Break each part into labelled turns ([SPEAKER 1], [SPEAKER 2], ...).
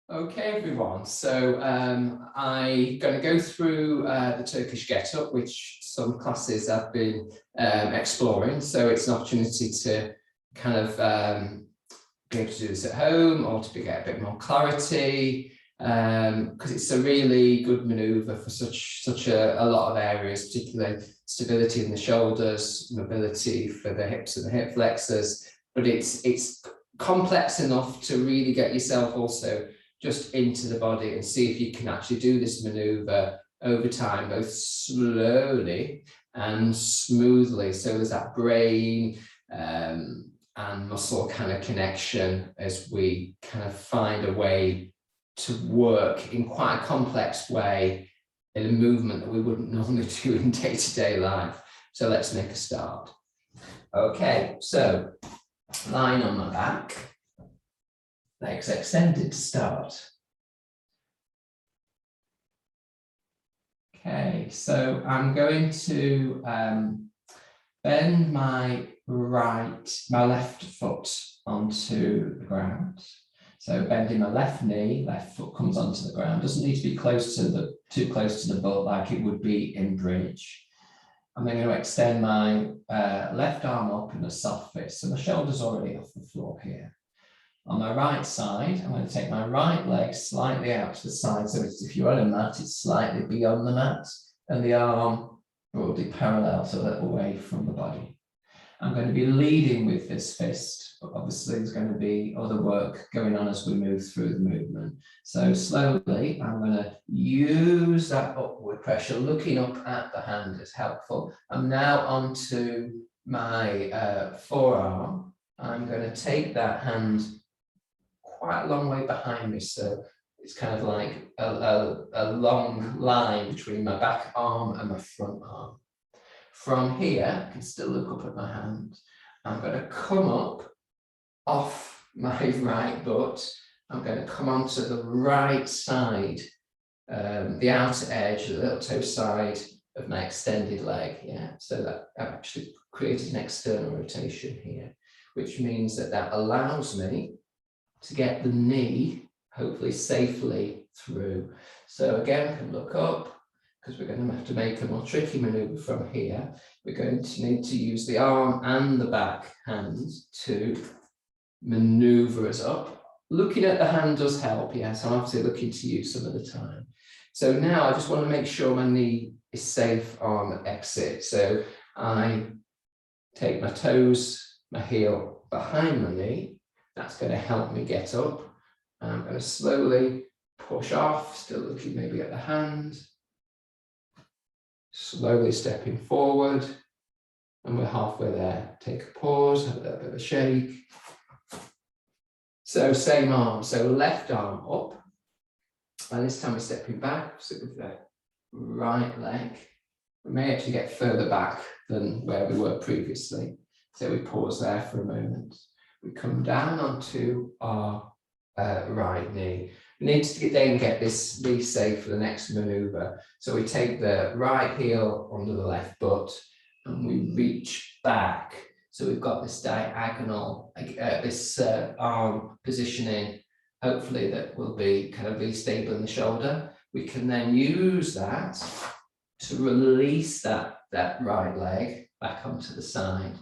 [SPEAKER 1] Okay, everyone. So I'm going to go through the Turkish get-up, which some classes have been exploring. So it's an opportunity to kind of be able to do this at home or to get a bit more clarity, because it's a really good manoeuvre for such a lot of areas, particularly stability in the shoulders, mobility for the hips and the hip flexors. But it's complex enough to really get yourself also just into the body and see if you can actually do this maneuver over time, both slowly and smoothly. So there's that brain and muscle kind of connection as we kind of find a way to work in quite a complex way in a movement that we wouldn't normally do in day-to-day life. So let's make a start. Okay, so lying on my back, legs extended to start. Okay, so I'm going to bend my left foot onto the ground. So bending my left knee, left foot comes onto the ground. Doesn't need to be too close to the butt like it would be in bridge. I'm then going to extend my left arm up in a soft fist. So my shoulder's already off the floor here. On my right side, I'm going to take my right leg slightly out to the side. So if you're on a mat, it's slightly beyond the mat, and the arm broadly parallel, so that away from the body. I'm going to be leading with this fist, but obviously there's going to be other work going on as we move through the movement. So slowly, I'm going to use that upward pressure, looking up at the hand is helpful. I'm now onto my forearm. I'm going to take that hand quite a long way behind me, so it's kind of like a long line between my back arm and my front arm. From here, I can still look up at my hand. I'm going to come up off my right butt. I'm going to come onto the right side, the outer edge, the little toe side of my extended leg. Yeah, so that I've actually created an external rotation here, which means that allows me to get the knee hopefully safely through. So again, I can look up because we're going to have to make a more tricky maneuver from here. We're going to need to use the arm and the back hand to maneuver us up. Looking at the hand does help, yes. I'm obviously looking to you some of the time. So now I just want to make sure my knee is safe on exit. So I take my toes, my heel behind my knee. That's going to help me get up. I'm going to slowly push off, still looking maybe at the hand. Slowly stepping forward. And we're halfway there. Take a pause, have a little bit of a shake. So same arm, so left arm up. And this time we're stepping back, so with the right leg. We may actually get further back than where we were previously. So we pause there for a moment. We come down onto our right knee. We need to then get this knee safe for the next maneuver. So we take the right heel under the left butt and we reach back. So we've got this diagonal, this arm positioning, hopefully that will be kind of really stable in the shoulder. We can then use that to release that right leg back onto the side.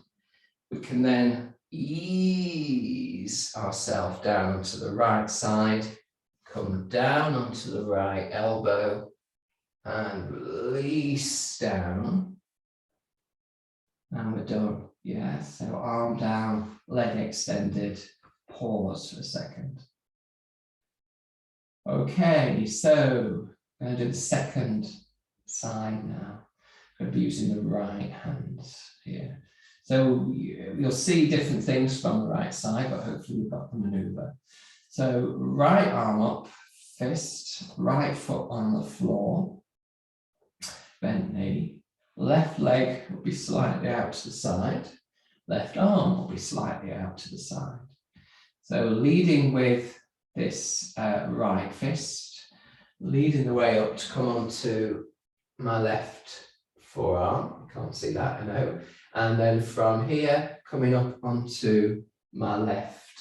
[SPEAKER 1] We can then ease ourselves down to the right side, come down onto the right elbow and release down. And we're done. Yeah, so arm down, leg extended, pause for a second. Okay, so I'm going to do the second side now. I'm going to be using the right hand here. So you'll see different things from the right side, but hopefully you've got the maneuver. So right arm up, fist, right foot on the floor, bent knee, left leg will be slightly out to the side, left arm will be slightly out to the side. So leading with this right fist, leading the way up to come onto my left forearm. I can't see that, I know. And then from here, coming up onto my left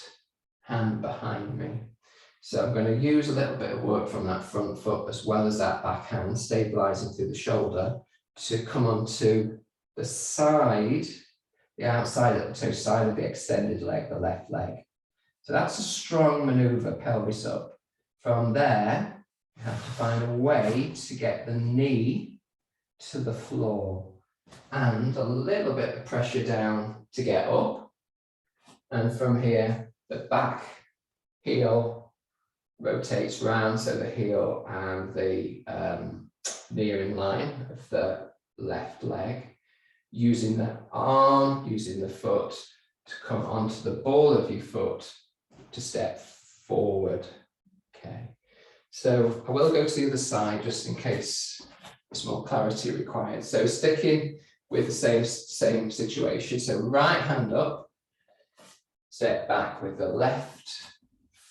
[SPEAKER 1] hand behind me. So I'm going to use a little bit of work from that front foot as well as that back hand, stabilizing through the shoulder to come onto the side, the outside of the toe side of the extended leg, the left leg. So that's a strong maneuver, pelvis up. From there, you have to find a way to get the knee to the floor and a little bit of pressure down to get up. And from here, the back heel rotates round, so the heel and the knee are in line of the left leg, using the arm, using the foot to come onto the ball of your foot to step forward. Okay, so I will go to the other side just in case there's more clarity required. So sticking with the same situation, so right hand up, step back with the left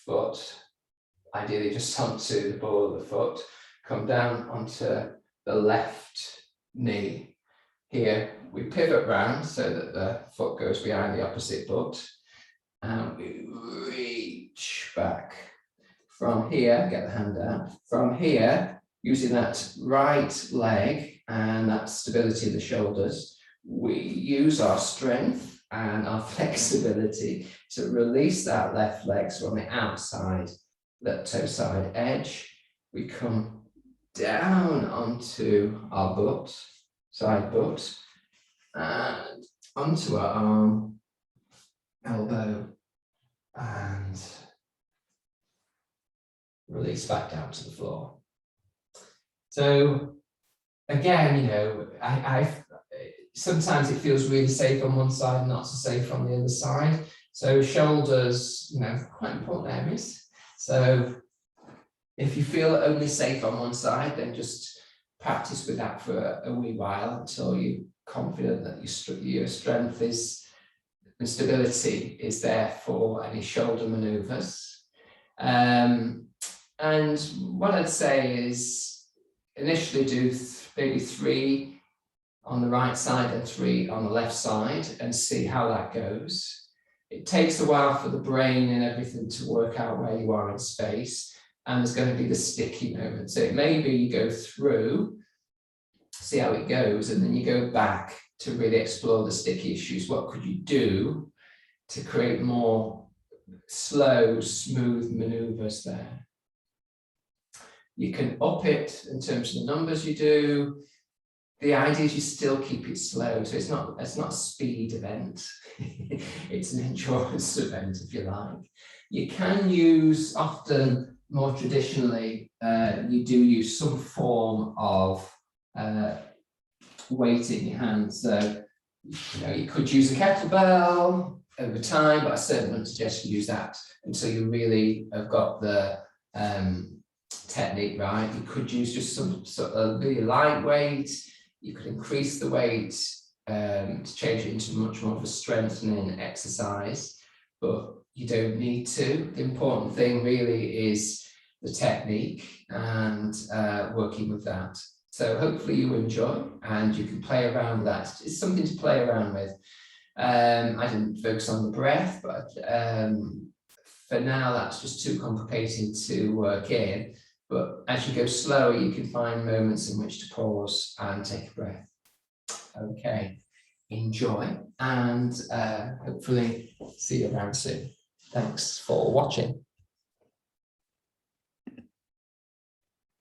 [SPEAKER 1] foot, ideally just onto the ball of the foot, come down onto the left knee. Here we pivot round so that the foot goes behind the opposite foot, and we reach back. From here, get the hand out. From here, using that right leg and that stability of the shoulders, we use our strength and our flexibility to release that left leg. So on the outside, that toe side edge, we come down onto our butt, side butt, and onto our arm, elbow, and release back down to the floor. So again, you know, sometimes it feels really safe on one side, not so safe on the other side. So shoulders, you know, quite important areas. So if you feel only safe on one side, then just practice with that for a wee while until you're confident that your strength is and stability is there for any shoulder maneuvers. And what I'd say is initially do maybe 3 on the right side and 3 on the left side and see how that goes. It takes a while for the brain and everything to work out where you are in space, and there's going to be the sticky moment. So maybe you go through, see how it goes, and then you go back to really explore the sticky issues. What could you do to create more slow, smooth maneuvers there? You can up it in terms of the numbers you do. The idea is you still keep it slow, so it's not a speed event. It's an endurance event, if you like. You can use, often more traditionally, you do use some form of weight in your hands. So, you know, you could use a kettlebell over time, but I certainly wouldn't suggest you use that until you really have got the technique right. You could use just some sort of really lightweight. You could increase the weight to change it into much more of a strengthening exercise, but you don't need to. The important thing really is the technique and working with that. So hopefully you enjoy and you can play around with that. It's something to play around with. I didn't focus on the breath, but for now that's just too complicated to work in. But as you go slower, you can find moments in which to pause and take a breath. Okay, enjoy, and hopefully see you around soon. Thanks for watching.